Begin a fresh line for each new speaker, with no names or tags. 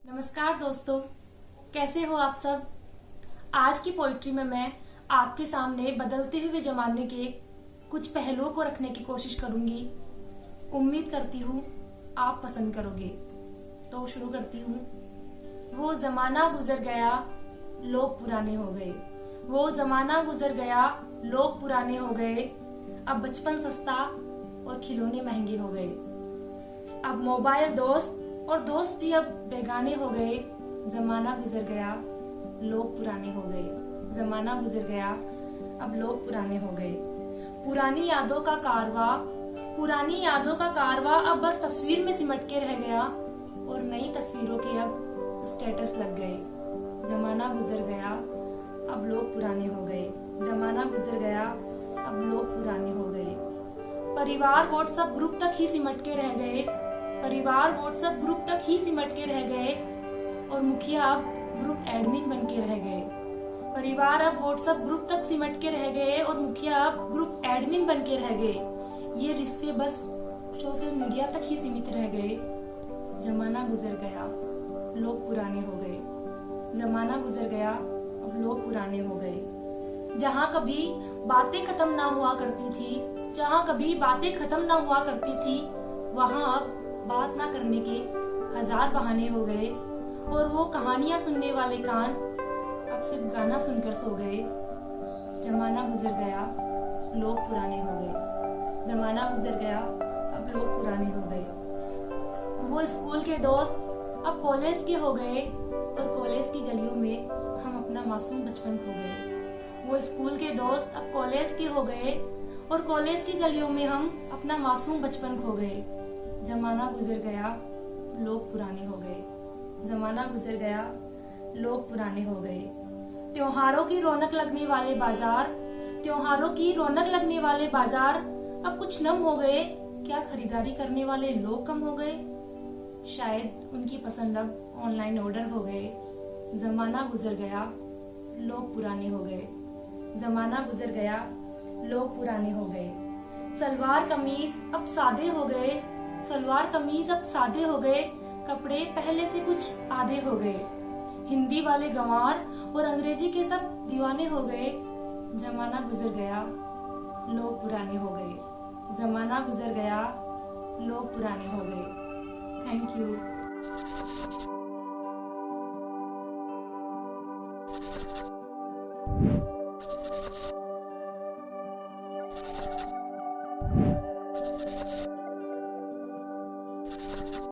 नमस्कार दोस्तों, कैसे हो आप सब। आज की पोइट्री में मैं आपके सामने बदलते हुए जमाने के कुछ पहलुओं को रखने की कोशिश करूंगी। उम्मीद करती हूँ आप पसंद करोगे। तो शुरू करती हूँ। वो जमाना गुजर गया, लोग पुराने हो गए। वो जमाना गुजर गया, लोग पुराने हो गए। अब बचपन सस्ता और खिलौने महंगे हो गए। अब मोबाइल दोस्त और दोस्त भी अब बेगाने हो गए। जमाना गुजर गया, लोग पुराने हो गए। जमाना गुजर गया, अब लोग पुराने हो गए। पुरानी यादों का कारवां अब बस तस्वीर में सिमट के रह गया और नई तस्वीरों के अब स्टेटस लग गए। जमाना गुजर गया, अब लोग पुराने हो गए। जमाना गुजर गया, अब लोग पुराने हो गए। परिवार व्हाट्सएप ग्रुप तक ही सिमट के रह गए। परिवार व्हाट्सएप ग्रुप तक ही सिमट के रह गए और मुखिया अब ग्रुप एडमिन बन के रह गए। परिवार अब व्हाट्सएप ग्रुप तक सिमट के रह गए और मुखिया अब ग्रुप एडमिन बन के रह गए। ये रिश्ते बस सोशल मीडिया तक ही सीमित रह गए। जमाना गुजर गया, लोग पुराने हो गए। जमाना गुजर गया, अब लोग पुराने हो गए। जहाँ कभी बातें खत्म ना हुआ करती थी, वहाँ अब बात ना करने के हजार बहाने हो गए और वो कहानियां सुनने वाले कान अब सिर्फ गाना सुनकर सो गए। जमाना गुजर गया, लोग पुराने हो गए। जमाना गुजर गया, अब लोग पुराने हो गए। वो स्कूल के दोस्त अब कॉलेज के हो गए और कॉलेज की गलियों में हम अपना मासूम बचपन खो गए। वो स्कूल के दोस्त अब कॉलेज के हो गए और कॉलेज की गलियों में हम अपना मासूम बचपन खो गए। जमाना गुजर गया, लोग पुराने हो गए। जमाना गुजर गया, लोग पुराने हो गए। त्योहारों की रौनक लगने वाले बाजार अब कुछ नम हो गए। क्या खरीदारी करने वाले लोग कम हो गए? शायद उनकी पसंद अब ऑनलाइन ऑर्डर हो गए। जमाना गुजर गया, लोग पुराने हो गए। जमाना गुजर गया, लोग पुराने हो गए। सलवार कमीज अब सादे हो गए। कपड़े पहले से कुछ आधे हो गए। हिंदी वाले गंवार और अंग्रेजी के सब दीवाने हो गए। जमाना गुजर गया, लोग पुराने हो गए। जमाना गुजर गया, लोग पुराने हो गए। Thank you.